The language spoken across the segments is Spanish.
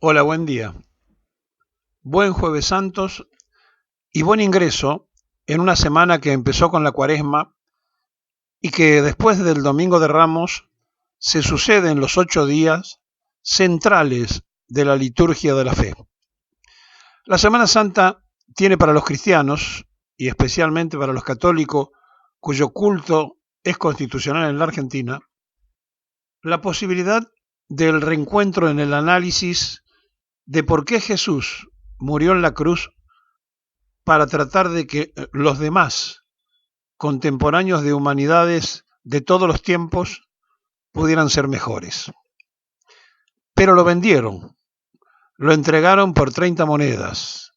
Hola, buen día. Buen Jueves Santos y buen ingreso en una semana que empezó con la Cuaresma y que después del Domingo de Ramos se suceden los 8 días centrales de la liturgia de la fe. La Semana Santa tiene para los cristianos, y especialmente para los católicos, cuyo culto es constitucional en la Argentina, la posibilidad del reencuentro en el análisis de por qué Jesús murió en la cruz para tratar de que los demás contemporáneos de humanidades de todos los tiempos pudieran ser mejores. Pero lo vendieron, lo entregaron por 30 monedas.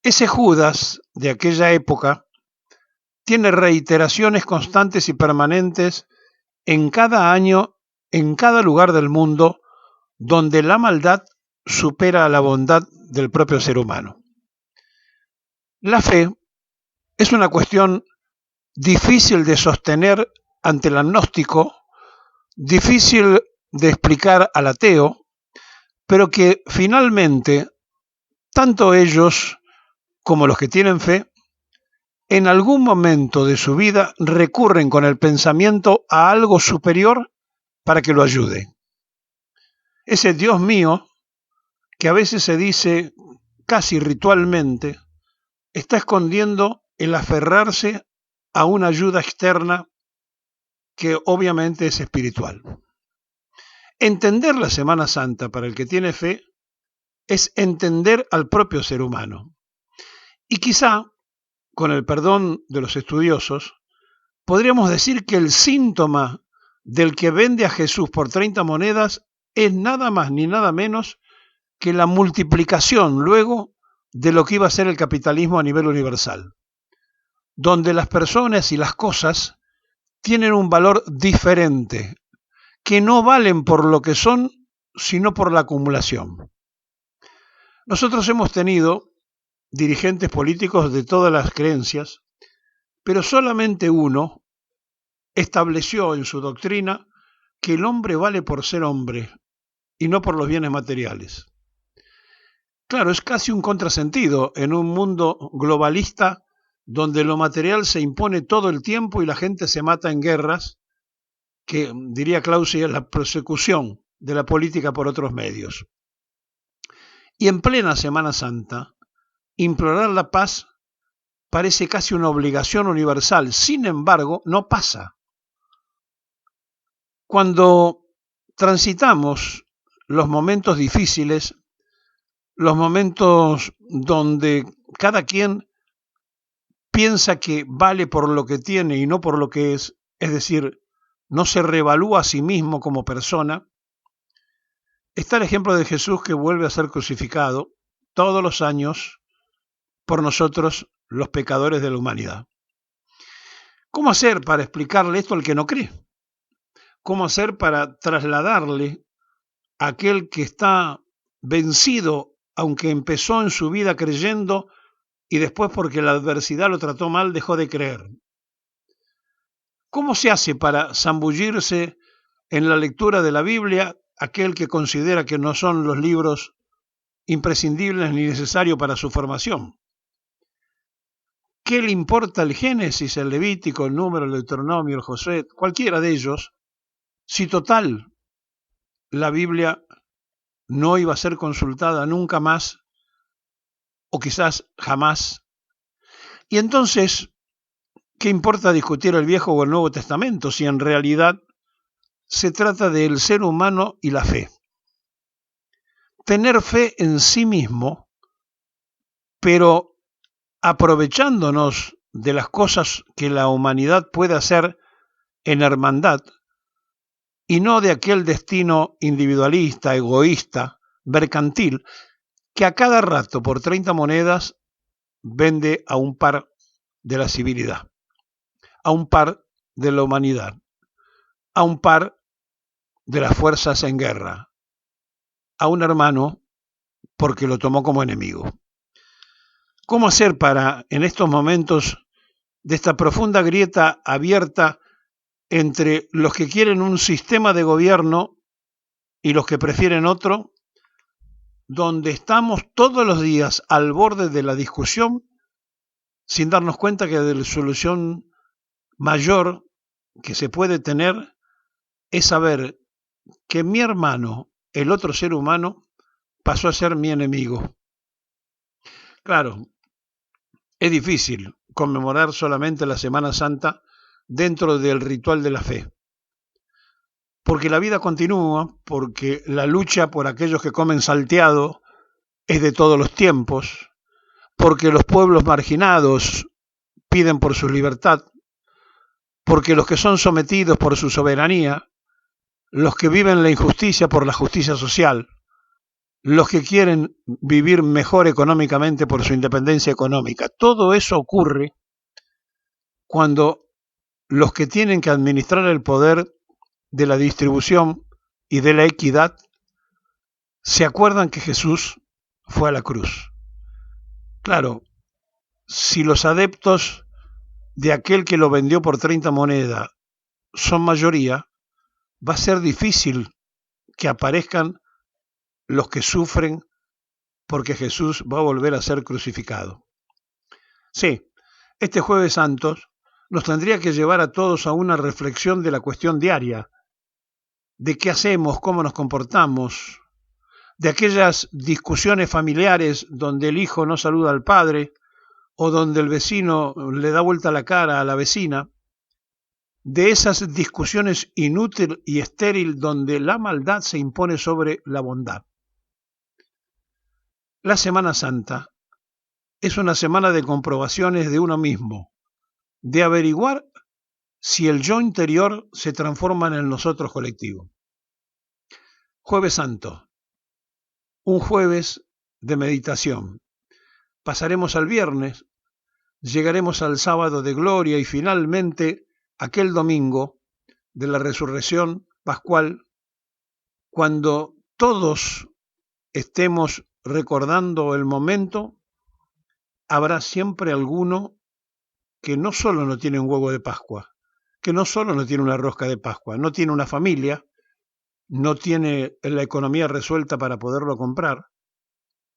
Ese Judas de aquella época tiene reiteraciones constantes y permanentes en cada año, en cada lugar del mundo donde la maldad supera a la bondad del propio ser humano. La fe es una cuestión difícil de sostener ante el agnóstico, difícil de explicar al ateo, pero que finalmente tanto ellos como los que tienen fe, en algún momento de su vida recurren con el pensamiento a algo superior para que lo ayude. Ese Dios mío, que a veces se dice casi ritualmente, está escondiendo el aferrarse a una ayuda externa que obviamente es espiritual. Entender la Semana Santa para el que tiene fe es entender al propio ser humano. Y quizá, con el perdón de los estudiosos, podríamos decir que el síntoma del que vende a Jesús por 30 monedas es nada más ni nada menos que la multiplicación luego de lo que iba a ser el capitalismo a nivel universal, donde las personas y las cosas tienen un valor diferente, que no valen por lo que son, sino por la acumulación. Nosotros hemos tenido dirigentes políticos de todas las creencias, pero solamente uno estableció en su doctrina que el hombre vale por ser hombre y no por los bienes materiales. Claro, es casi un contrasentido en un mundo globalista donde lo material se impone todo el tiempo y la gente se mata en guerras, que diría Clausewitz es la persecución de la política por otros medios. Y en plena Semana Santa, implorar la paz parece casi una obligación universal. Sin embargo, no pasa. Cuando transitamos los momentos difíciles, los momentos donde cada quien piensa que vale por lo que tiene y no por lo que es decir, no se revalúa a sí mismo como persona, está el ejemplo de Jesús que vuelve a ser crucificado todos los años por nosotros, los pecadores de la humanidad. ¿Cómo hacer para explicarle esto al que no cree? ¿Cómo hacer para trasladarle a aquel que está vencido, aunque empezó en su vida creyendo y después porque la adversidad lo trató mal dejó de creer? ¿Cómo se hace para zambullirse en la lectura de la Biblia aquel que considera que no son los libros imprescindibles ni necesarios para su formación? ¿Qué le importa el Génesis, el Levítico, el Número, el Deuteronomio, el Josué, cualquiera de ellos, si total la Biblia no iba a ser consultada nunca más o quizás jamás? Y entonces, ¿qué importa discutir el Viejo o el Nuevo Testamento si en realidad se trata del ser humano y la fe? Tener fe en sí mismo, pero aprovechándonos de las cosas que la humanidad puede hacer en hermandad y no de aquel destino individualista, egoísta, mercantil, que a cada rato por 30 monedas vende a un par de la civilidad, a un par de la humanidad, a un par de las fuerzas en guerra, a un hermano porque lo tomó como enemigo. ¿Cómo hacer para, en estos momentos de esta profunda grieta abierta entre los que quieren un sistema de gobierno y los que prefieren otro, donde estamos todos los días al borde de la discusión sin darnos cuenta que la solución mayor que se puede tener es saber que mi hermano, el otro ser humano, pasó a ser mi enemigo. Claro, es difícil conmemorar solamente la Semana Santa dentro del ritual de la fe, porque la vida continúa, porque la lucha por aquellos que comen salteado es de todos los tiempos, porque los pueblos marginados piden por su libertad, porque los que son sometidos por su soberanía, los que viven la injusticia por la justicia social, los que quieren vivir mejor económicamente por su independencia económica. Todo eso ocurre cuando los que tienen que administrar el poder de la distribución y de la equidad se acuerdan que Jesús fue a la cruz. Claro, si los adeptos de aquel que lo vendió por 30 monedas son mayoría, va a ser difícil que aparezcan los que sufren porque Jesús va a volver a ser crucificado. Sí, este Jueves Santo nos tendría que llevar a todos a una reflexión de la cuestión diaria, de qué hacemos, cómo nos comportamos, de aquellas discusiones familiares donde el hijo no saluda al padre o donde el vecino le da vuelta la cara a la vecina, de esas discusiones inútil y estéril donde la maldad se impone sobre la bondad. La Semana Santa es una semana de comprobaciones de uno mismo, de averiguar si el yo interior se transforma en el nosotros colectivo. Jueves Santo, un jueves de meditación. Pasaremos al viernes, llegaremos al sábado de gloria y finalmente aquel domingo de la resurrección pascual, cuando todos estemos recordando el momento, habrá siempre alguno que no solo no tiene un huevo de Pascua, que no solo no tiene una rosca de Pascua, no tiene una familia, no tiene la economía resuelta para poderlo comprar,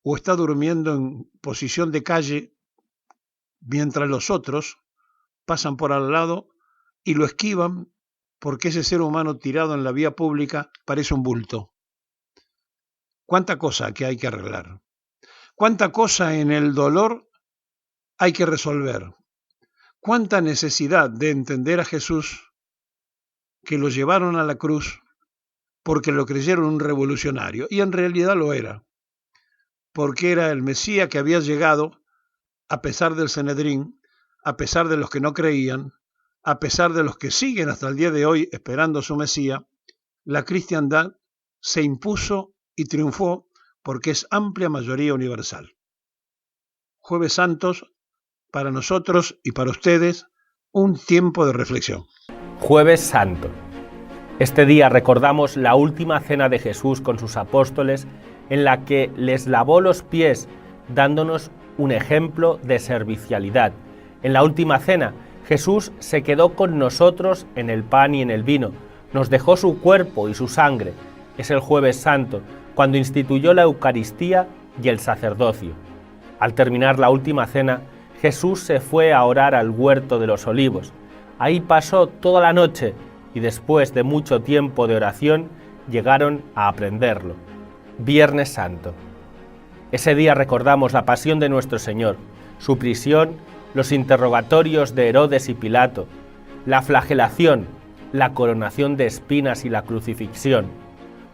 o está durmiendo en posición de calle mientras los otros pasan por al lado y lo esquivan porque ese ser humano tirado en la vía pública parece un bulto. ¿Cuánta cosa que hay que arreglar? ¿Cuánta cosa en el dolor hay que resolver? ¿Cuánta necesidad de entender a Jesús, que lo llevaron a la cruz porque lo creyeron un revolucionario? Y en realidad lo era, porque era el Mesías que había llegado a pesar del Sanedrín, a pesar de los que no creían, a pesar de los que siguen hasta el día de hoy esperando su Mesías. La cristiandad se impuso y triunfó porque es amplia mayoría universal. Jueves Santos, para nosotros y para ustedes, un tiempo de reflexión. Jueves Santo. Este día recordamos la última cena de Jesús con sus apóstoles, en la que les lavó los pies, dándonos un ejemplo de servicialidad. En la última cena, Jesús se quedó con nosotros en el pan y en el vino, nos dejó su cuerpo y su sangre. Es el Jueves Santo, cuando instituyó la Eucaristía y el sacerdocio. Al terminar la última cena, Jesús se fue a orar al huerto de los Olivos. Ahí pasó toda la noche y después de mucho tiempo de oración llegaron a aprenderlo. Viernes Santo. Ese día recordamos la pasión de nuestro Señor, su prisión, los interrogatorios de Herodes y Pilato, la flagelación, la coronación de espinas y la crucifixión.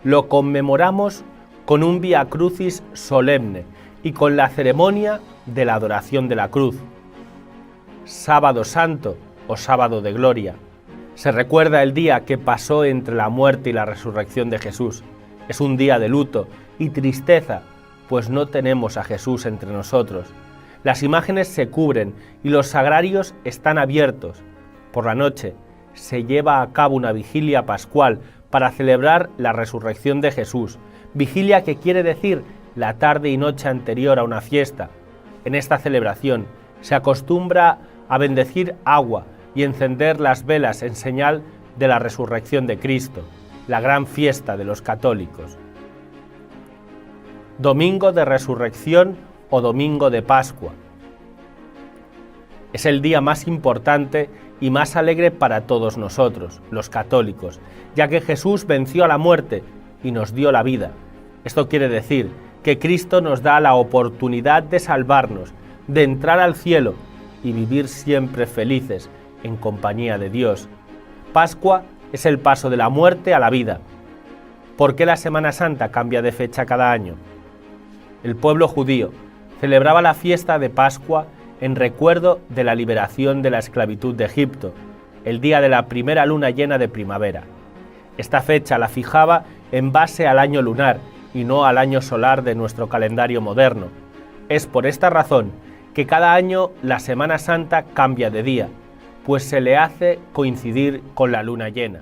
Lo conmemoramos con un Vía Crucis solemne y con la ceremonia de la adoración de la cruz. Sábado Santo o Sábado de Gloria. Se recuerda el día que pasó entre la muerte y la resurrección de Jesús. Es un día de luto y tristeza, pues no tenemos a Jesús entre nosotros. Las imágenes se cubren y los sagrarios están abiertos. Por la noche se lleva a cabo una vigilia pascual para celebrar la resurrección de Jesús. Vigilia que quiere decir la tarde y noche anterior a una fiesta. En esta celebración se acostumbra a bendecir agua y encender las velas en señal de la resurrección de Cristo, la gran fiesta de los católicos. domingo de resurrección o domingo de Pascua. Es el día más importante y más alegre para todos nosotros, los católicos, ya que Jesús venció a la muerte y nos dio la vida. Esto quiere decir que Cristo nos da la oportunidad de salvarnos, de entrar al cielo y vivir siempre felices en compañía de Dios. Pascua es el paso de la muerte a la vida. ¿Por qué la Semana Santa cambia de fecha cada año? El pueblo judío celebraba la fiesta de Pascua en recuerdo de la liberación de la esclavitud de Egipto, el día de la primera luna llena de primavera. Esta fecha la fijaba en base al año lunar y no al año solar de nuestro calendario moderno. Es por esta razón que cada año la Semana Santa cambia de día, pues se le hace coincidir con la luna llena.